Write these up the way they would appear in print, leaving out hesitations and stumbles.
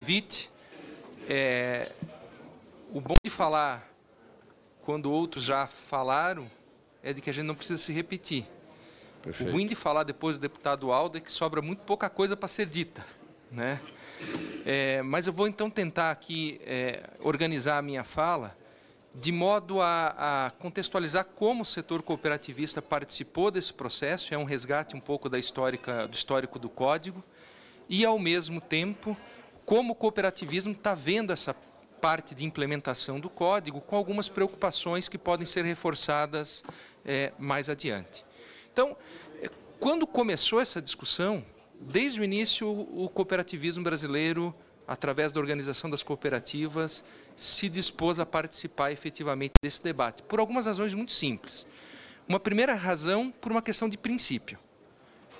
convite. O bom de falar quando outros já falaram é de que a gente não precisa se repetir. Perfeito. O ruim de falar depois do deputado Aldo é que sobra muito pouca coisa para ser dita, né? Mas eu vou então tentar aqui organizar a minha fala de modo a contextualizar como o setor cooperativista participou desse processo, é um resgate um pouco do histórico do Código, e, ao mesmo tempo, como o cooperativismo está vendo essa parte de implementação do Código, com algumas preocupações que podem ser reforçadas mais adiante. Então, quando começou essa discussão, desde o início, o cooperativismo brasileiro, através da organização das cooperativas, se dispôs a participar efetivamente desse debate, por algumas razões muito simples. Uma primeira razão, por uma questão de princípio.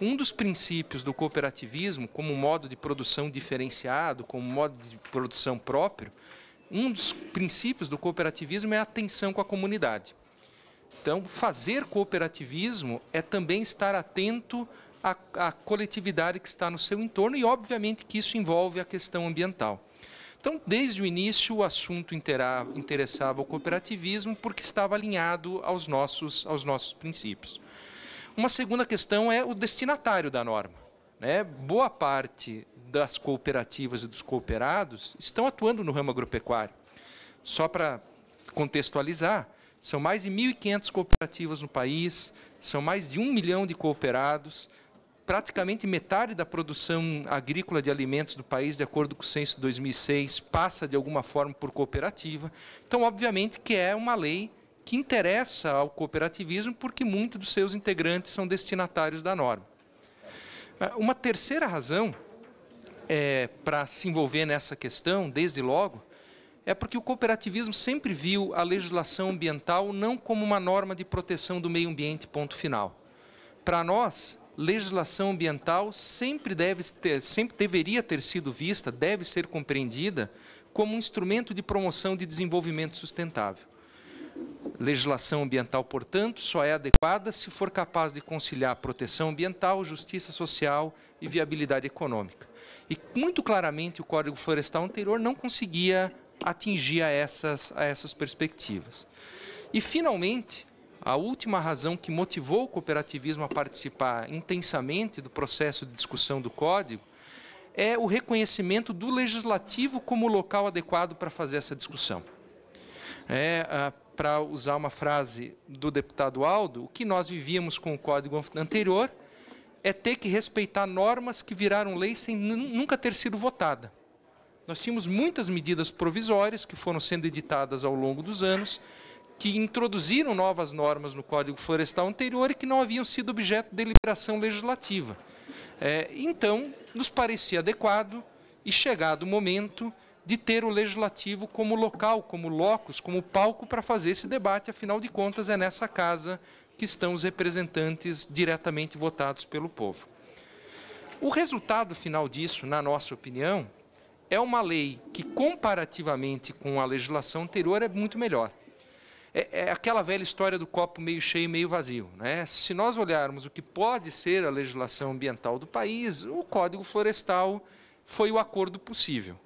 Um dos princípios do cooperativismo, como modo de produção diferenciado, como modo de produção próprio, um dos princípios do cooperativismo é a atenção com a comunidade. Então, fazer cooperativismo é também estar atento à coletividade que está no seu entorno e, obviamente, que isso envolve a questão ambiental. Então, desde o início, o assunto interessava o cooperativismo porque estava alinhado aos nossos princípios. Uma segunda questão é o destinatário da norma, né? Boa parte das cooperativas e dos cooperados estão atuando no ramo agropecuário. Só para contextualizar, são mais de 1.500 cooperativas no país, são mais de 1 milhão de cooperados, praticamente metade da produção agrícola de alimentos do país, de acordo com o censo de 2006, passa de alguma forma por cooperativa. Então, obviamente, que é uma lei que interessa ao cooperativismo porque muitos dos seus integrantes são destinatários da norma. Uma terceira razão para se envolver nessa questão, desde logo, é porque o cooperativismo sempre viu a legislação ambiental não como uma norma de proteção do meio ambiente, ponto final. Para nós, legislação ambiental sempre deveria ter sido vista, deve ser compreendida como um instrumento de promoção de desenvolvimento sustentável. Legislação ambiental, portanto, só é adequada se for capaz de conciliar proteção ambiental, justiça social e viabilidade econômica. E, muito claramente, o Código Florestal anterior não conseguia atingir a essas perspectivas. E, finalmente, a última razão que motivou o cooperativismo a participar intensamente do processo de discussão do Código é o reconhecimento do legislativo como local adequado para fazer essa discussão. Para usar uma frase do deputado Aldo, o que nós vivíamos com o Código anterior é ter que respeitar normas que viraram lei sem nunca ter sido votada. Nós tínhamos muitas medidas provisórias que foram sendo editadas ao longo dos anos, que introduziram novas normas no Código Florestal anterior e que não haviam sido objeto de deliberação legislativa. Então, nos parecia adequado e, chegado o momento, de ter o legislativo como local, como locus, como palco para fazer esse debate. Afinal de contas, é nessa casa que estão os representantes diretamente votados pelo povo. O resultado final disso, na nossa opinião, é uma lei que, comparativamente com a legislação anterior, é muito melhor. É aquela velha história do copo meio cheio e meio vazio, né? Se nós olharmos o que pode ser a legislação ambiental do país, o Código Florestal foi o acordo possível.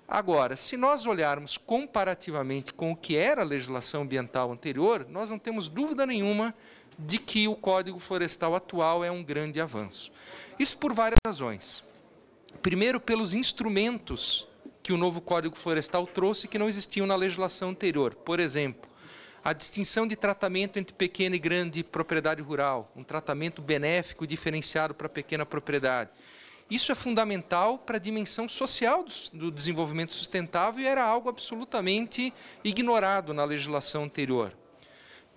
Agora, se nós olharmos comparativamente com o que era a legislação ambiental anterior, nós não temos dúvida nenhuma de que o Código Florestal atual é um grande avanço. Isso por várias razões. Primeiro, pelos instrumentos que o novo Código Florestal trouxe que não existiam na legislação anterior. Por exemplo, a distinção de tratamento entre pequena e grande propriedade rural, um tratamento benéfico diferenciado para a pequena propriedade. Isso é fundamental para a dimensão social do desenvolvimento sustentável e era algo absolutamente ignorado na legislação anterior.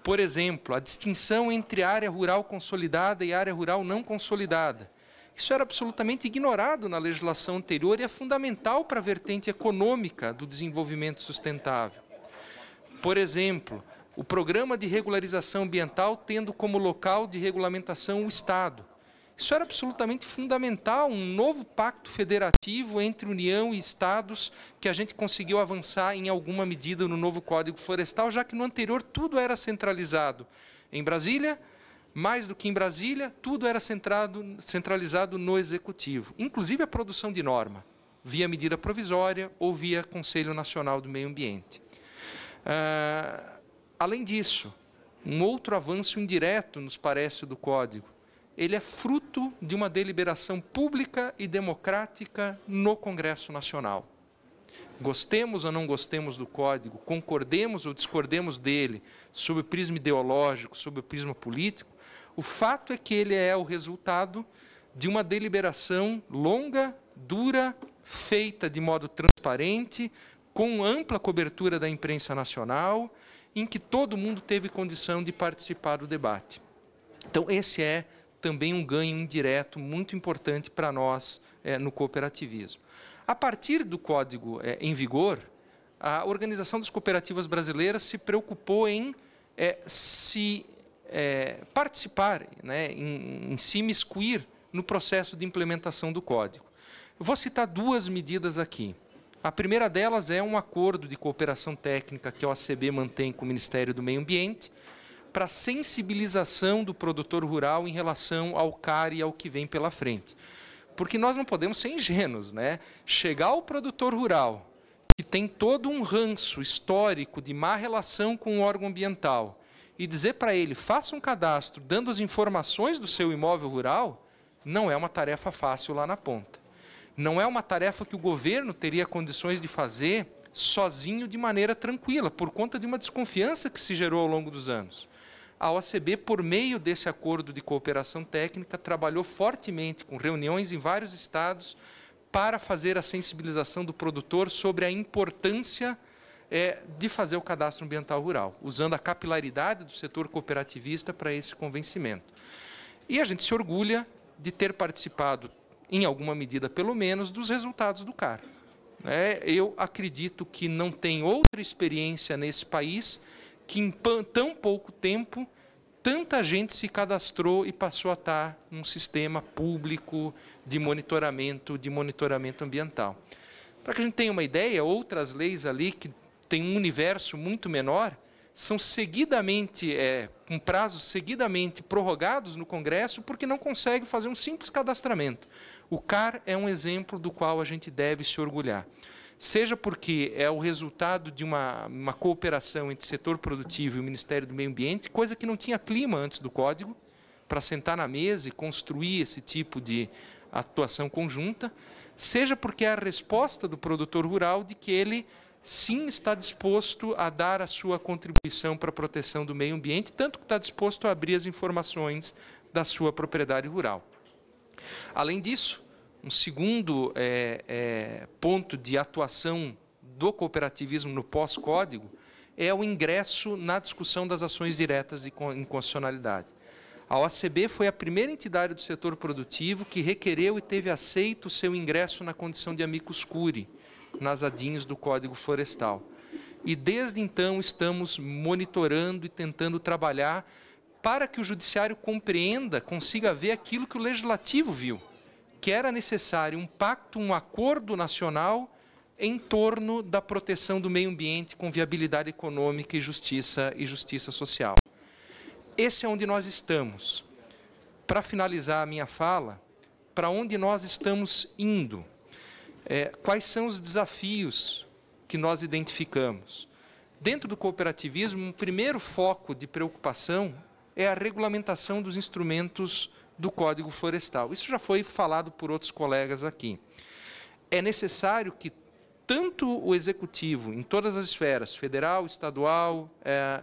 Por exemplo, a distinção entre área rural consolidada e área rural não consolidada. Isso era absolutamente ignorado na legislação anterior e é fundamental para a vertente econômica do desenvolvimento sustentável. Por exemplo, o programa de regularização ambiental tendo como local de regulamentação o Estado. Isso era absolutamente fundamental, um novo pacto federativo entre União e Estados que a gente conseguiu avançar em alguma medida no novo Código Florestal, já que no anterior tudo era centralizado em Brasília, mais do que em Brasília, tudo era centralizado no Executivo, inclusive a produção de norma. via medida provisória ou via Conselho Nacional do Meio Ambiente. Além disso, um outro avanço indireto, nos parece, do Código, ele é fruto de uma deliberação pública e democrática no Congresso Nacional. Gostemos ou não gostemos do Código, concordemos ou discordemos dele, sob o prisma ideológico, sob o prisma político, o fato é que ele é o resultado de uma deliberação longa, dura, feita de modo transparente, com ampla cobertura da imprensa nacional, em que todo mundo teve condição de participar do debate. Então, esse é também um ganho indireto muito importante para nós no cooperativismo. A partir do Código em vigor, a Organização das Cooperativas Brasileiras se preocupou em participar, né, em se imiscuir no processo de implementação do Código. Eu vou citar duas medidas aqui. A primeira delas é um acordo de cooperação técnica que a OACB mantém com o Ministério do Meio Ambiente para sensibilização do produtor rural em relação ao CAR e ao que vem pela frente. Porque nós não podemos ser ingênuos, né? Chegar ao produtor rural, que tem todo um ranço histórico de má relação com o órgão ambiental, e dizer para ele, faça um cadastro dando as informações do seu imóvel rural, não é uma tarefa fácil lá na ponta. Não é uma tarefa que o governo teria condições de fazer sozinho de maneira tranquila, por conta de uma desconfiança que se gerou ao longo dos anos. A OACB, por meio desse acordo de cooperação técnica, trabalhou fortemente com reuniões em vários estados para fazer a sensibilização do produtor sobre a importância de fazer o cadastro ambiental rural, usando a capilaridade do setor cooperativista para esse convencimento. E a gente se orgulha de ter participado, em alguma medida pelo menos, dos resultados do CAR. Eu acredito que não tem outra experiência nesse país que em tão pouco tempo tanta gente se cadastrou e passou a estar num sistema público de monitoramento ambiental. Para que a gente tenha uma ideia, outras leis ali que têm um universo muito menor são seguidamente, com prazos seguidamente prorrogados no Congresso porque não conseguem fazer um simples cadastramento. O CAR é um exemplo do qual a gente deve se orgulhar. Seja porque é o resultado de uma cooperação entre o setor produtivo e o Ministério do Meio Ambiente, coisa que não tinha clima antes do Código, para sentar na mesa e construir esse tipo de atuação conjunta, seja porque é a resposta do produtor rural de que ele, sim, está disposto a dar a sua contribuição para a proteção do meio ambiente, tanto que está disposto a abrir as informações da sua propriedade rural. Além disso, um segundo ponto de atuação do cooperativismo no pós-código é o ingresso na discussão das ações diretas de inconstitucionalidade. A OACB foi a primeira entidade do setor produtivo que requereu e teve aceito o seu ingresso na condição de amicus curiae nas ADINs do Código Florestal. E desde então estamos monitorando e tentando trabalhar para que o judiciário compreenda, consiga ver aquilo que o legislativo viu, que era necessário um pacto, um acordo nacional em torno da proteção do meio ambiente com viabilidade econômica e justiça social. Esse é onde nós estamos. Para finalizar a minha fala, para onde nós estamos indo? Quais são os desafios que nós identificamos? Dentro do cooperativismo, um primeiro foco de preocupação é a regulamentação dos instrumentos do Código Florestal. Isso já foi falado por outros colegas aqui. É necessário que tanto o Executivo, em todas as esferas, federal, estadual,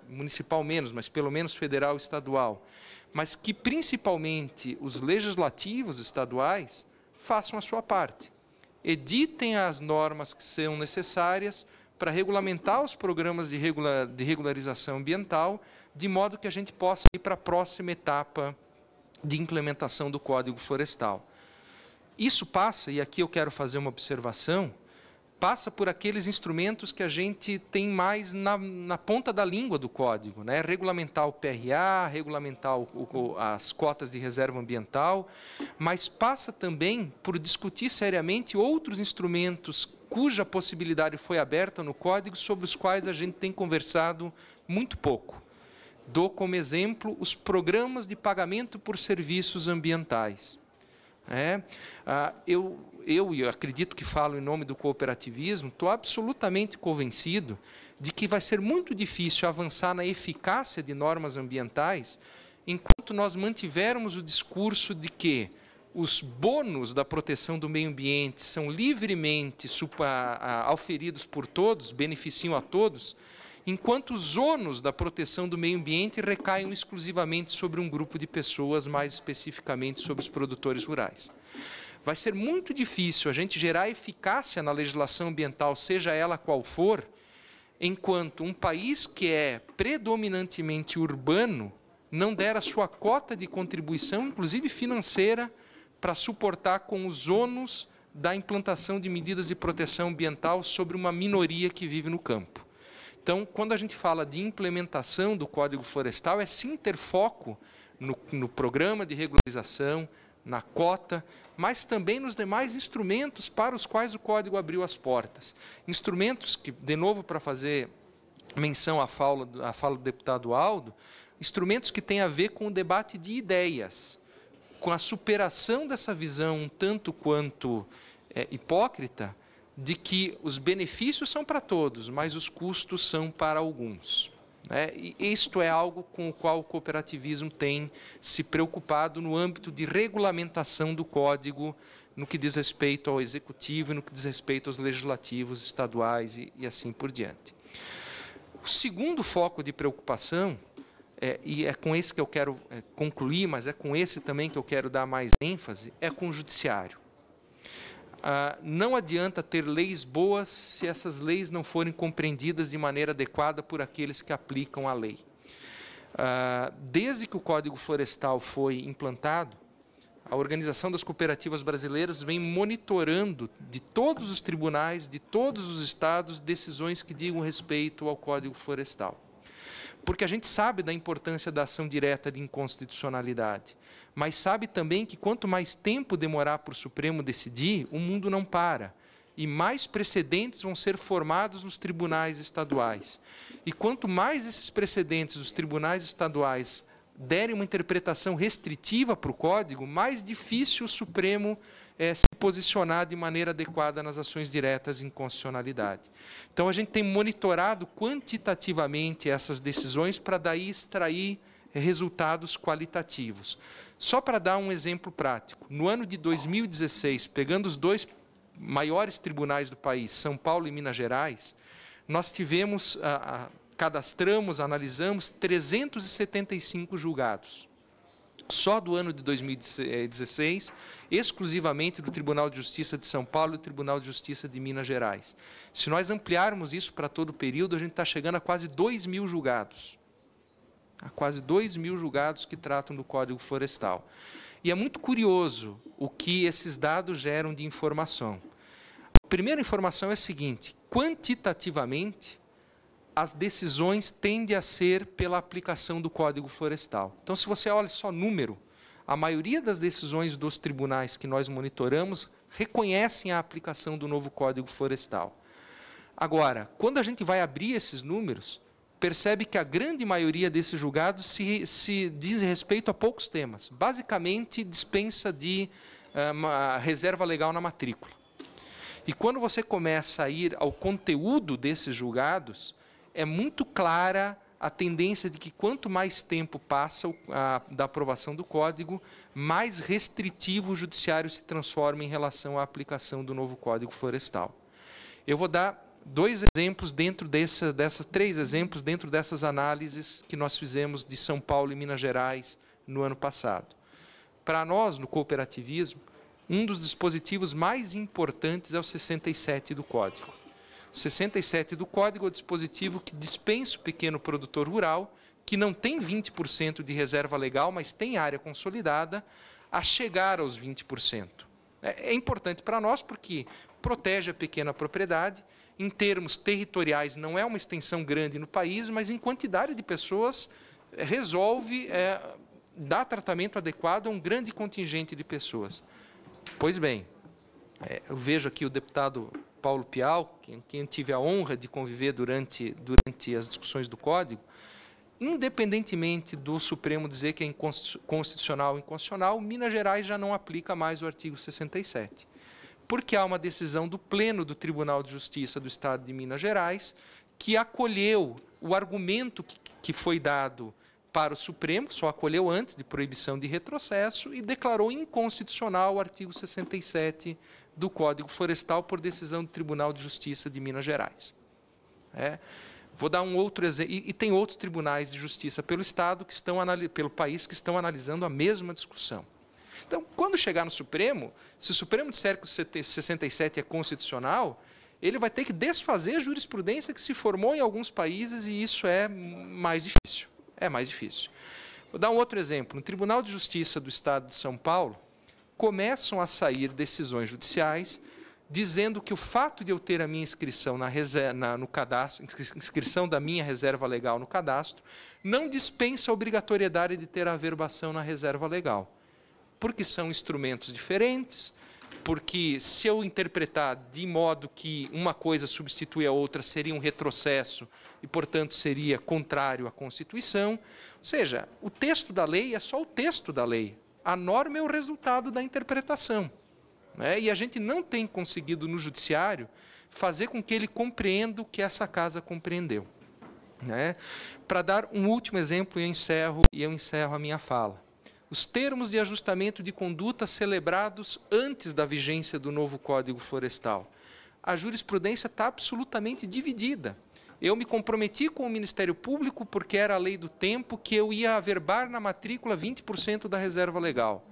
municipal menos, mas pelo menos federal e estadual, mas que principalmente os legislativos estaduais façam a sua parte. Editem as normas que são necessárias para regulamentar os programas de regularização ambiental, de modo que a gente possa ir para a próxima etapa de implementação do Código Florestal. Isso passa, e aqui eu quero fazer uma observação, passa por aqueles instrumentos que a gente tem mais na ponta da língua do Código, né? Regulamentar o PRA, regulamentar as cotas de reserva ambiental, mas passa também por discutir seriamente outros instrumentos cuja possibilidade foi aberta no Código, sobre os quais a gente tem conversado muito pouco. Dou como exemplo os programas de pagamento por serviços ambientais. Eu acredito que falo em nome do cooperativismo, estou absolutamente convencido de que vai ser muito difícil avançar na eficácia de normas ambientais enquanto nós mantivermos o discurso de que os bônus da proteção do meio ambiente são livremente auferidos por todos, beneficiam a todos, enquanto os ônus da proteção do meio ambiente recaem exclusivamente sobre um grupo de pessoas, mais especificamente sobre os produtores rurais. Vai ser muito difícil a gente gerar eficácia na legislação ambiental, seja ela qual for, enquanto um país que é predominantemente urbano não der a sua cota de contribuição, inclusive financeira, para suportar com os ônus da implantação de medidas de proteção ambiental sobre uma minoria que vive no campo. Então, quando a gente fala de implementação do Código Florestal, é sim ter foco no programa de regularização, na cota, mas também nos demais instrumentos para os quais o Código abriu as portas. Instrumentos que, de novo, para fazer menção à fala do deputado Aldo, instrumentos que têm a ver com o debate de ideias, com a superação dessa visão um tanto quanto hipócrita de que os benefícios são para todos, mas os custos são para alguns. E isto é algo com o qual o cooperativismo tem se preocupado no âmbito de regulamentação do Código, no que diz respeito ao Executivo e no que diz respeito aos legislativos estaduais e assim por diante. O segundo foco de preocupação, e é com esse que eu quero concluir, mas é com esse também que eu quero dar mais ênfase, é com o judiciário. Não adianta ter leis boas se essas leis não forem compreendidas de maneira adequada por aqueles que aplicam a lei. Desde que o Código Florestal foi implantado, a Organização das Cooperativas Brasileiras vem monitorando de todos os tribunais, de todos os estados, decisões que digam respeito ao Código Florestal. Porque a gente sabe da importância da ação direta de inconstitucionalidade, mas sabe também que quanto mais tempo demorar para o Supremo decidir, o mundo não para, e mais precedentes vão ser formados nos tribunais estaduais. E quanto mais esses precedentes dos tribunais estaduais derem uma interpretação restritiva para o Código, mais difícil o Supremo se posicionar de maneira adequada nas ações diretas de inconstitucionalidade. Então, a gente tem monitorado quantitativamente essas decisões para daí extrair resultados qualitativos. Só para dar um exemplo prático, no ano de 2016, pegando os dois maiores tribunais do país, São Paulo e Minas Gerais, nós tivemos, cadastramos, analisamos 375 julgados. Só do ano de 2016, exclusivamente do Tribunal de Justiça de São Paulo e do Tribunal de Justiça de Minas Gerais. Se nós ampliarmos isso para todo o período, a gente está chegando a quase 2.000 julgados. A quase 2.000 julgados que tratam do Código Florestal. E é muito curioso o que esses dados geram de informação. A primeira informação é a seguinte: quantitativamente, as decisões tendem a ser pela aplicação do Código Florestal. Então, se você olha só número, a maioria das decisões dos tribunais que nós monitoramos reconhecem a aplicação do novo Código Florestal. Agora, quando a gente vai abrir esses números, percebe que a grande maioria desses julgados se diz respeito a poucos temas. Basicamente, dispensa de reserva legal na matrícula. E quando você começa a ir ao conteúdo desses julgados, é muito clara a tendência de que quanto mais tempo passa da aprovação do Código, mais restritivo o Judiciário se transforma em relação à aplicação do novo Código Florestal. Eu vou dar dois exemplos dentro três exemplos dentro dessas análises que nós fizemos de São Paulo e Minas Gerais no ano passado. Para nós, no cooperativismo, um dos dispositivos mais importantes é o 67 do Código. O 67 do Código é o dispositivo que dispensa o pequeno produtor rural, que não tem 20% de reserva legal, mas tem área consolidada, a chegar aos 20%. É importante para nós porque protege a pequena propriedade. Em termos territoriais, não é uma extensão grande no país, mas em quantidade de pessoas resolve dar tratamento adequado a um grande contingente de pessoas. Pois bem, eu vejo aqui o deputado Paulo Pial, quem tive a honra de conviver durante as discussões do Código, independentemente do Supremo dizer que é inconstitucional ou inconstitucional, Minas Gerais já não aplica mais o artigo 67. Porque há uma decisão do Pleno do Tribunal de Justiça do Estado de Minas Gerais que acolheu o argumento que foi dado para o Supremo, só acolheu antes de proibição de retrocesso e declarou inconstitucional o artigo 67 do Código Florestal por decisão do Tribunal de Justiça de Minas Gerais. Vou dar um outro exemplo, e tem outros tribunais de justiça pelo Estado, pelo país, que estão analisando a mesma discussão. Então, quando chegar no Supremo, se o Supremo disser que o 67 é constitucional, ele vai ter que desfazer a jurisprudência que se formou em alguns países, e isso é mais difícil. É mais difícil. Vou dar um outro exemplo. No Tribunal de Justiça do Estado de São Paulo, começam a sair decisões judiciais dizendo que o fato de eu ter a minha inscrição no cadastro, inscrição da minha reserva legal no cadastro, não dispensa a obrigatoriedade de ter a averbação na reserva legal. Porque são instrumentos diferentes, porque se eu interpretar de modo que uma coisa substitui a outra, seria um retrocesso e, portanto, seria contrário à Constituição. Ou seja, o texto da lei é só o texto da lei. A norma é o resultado da interpretação. E a gente não tem conseguido, no Judiciário, fazer com que ele compreenda o que essa casa compreendeu. Para dar um último exemplo, e eu encerro a minha fala. Os termos de ajustamento de conduta celebrados antes da vigência do novo Código Florestal. A jurisprudência está absolutamente dividida. Eu me comprometi com o Ministério Público, porque era a lei do tempo, que eu ia averbar na matrícula 20% da reserva legal.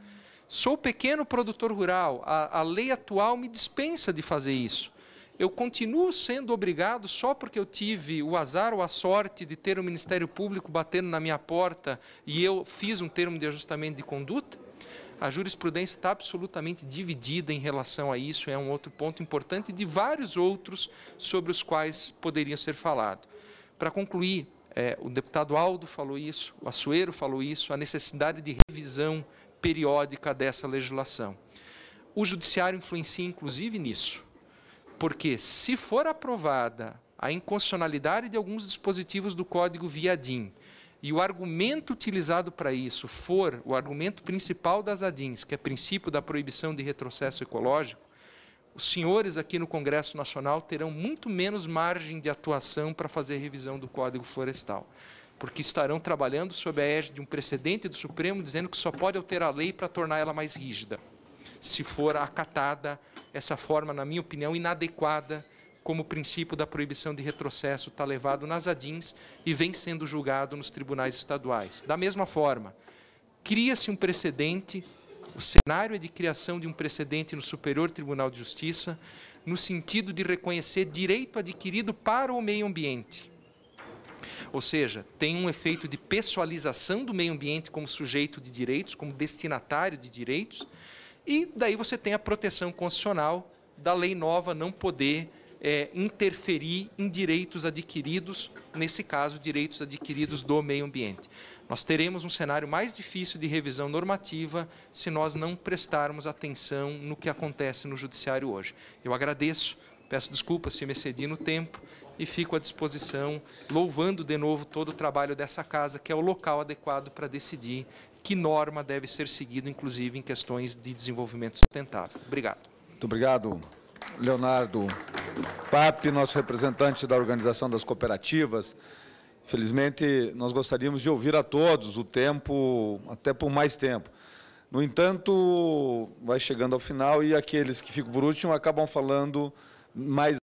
Sou pequeno produtor rural, a lei atual me dispensa de fazer isso. Eu continuo sendo obrigado só porque eu tive o azar ou a sorte de ter o Ministério Público batendo na minha porta e eu fiz um termo de ajustamento de conduta? A jurisprudência está absolutamente dividida em relação a isso, é um outro ponto importante de vários outros sobre os quais poderiam ser falado. Para concluir, o deputado Aldo falou isso, o Assuero falou isso, a necessidade de revisão periódica dessa legislação. O Judiciário influencia, inclusive, nisso. Porque, se for aprovada a inconstitucionalidade de alguns dispositivos do Código via DIN, e o argumento utilizado para isso for o argumento principal das ADINs, que é o princípio da proibição de retrocesso ecológico, os senhores aqui no Congresso Nacional terão muito menos margem de atuação para fazer revisão do Código Florestal, porque estarão trabalhando sob a égide de um precedente do Supremo dizendo que só pode alterar a lei para tornar ela mais rígida, se for acatada essa forma, na minha opinião, inadequada, como o princípio da proibição de retrocesso está levado nas ADINs e vem sendo julgado nos tribunais estaduais. Da mesma forma, cria-se um precedente, o cenário é de criação de um precedente no Superior Tribunal de Justiça, no sentido de reconhecer direito adquirido para o meio ambiente. Ou seja, tem um efeito de pessoalização do meio ambiente como sujeito de direitos, como destinatário de direitos, e daí você tem a proteção constitucional da lei nova não poder interferir em direitos adquiridos, nesse caso, direitos adquiridos do meio ambiente. Nós teremos um cenário mais difícil de revisão normativa se nós não prestarmos atenção no que acontece no Judiciário hoje. Eu agradeço, peço desculpas se me excedi no tempo e fico à disposição, louvando de novo todo o trabalho dessa casa, que é o local adequado para decidir que norma deve ser seguida, inclusive em questões de desenvolvimento sustentável. Obrigado. Muito obrigado, Leonardo Pape, nosso representante da Organização das Cooperativas. Felizmente, nós gostaríamos de ouvir a todos o tempo, até por mais tempo. No entanto, vai chegando ao final e aqueles que ficam por último acabam falando mais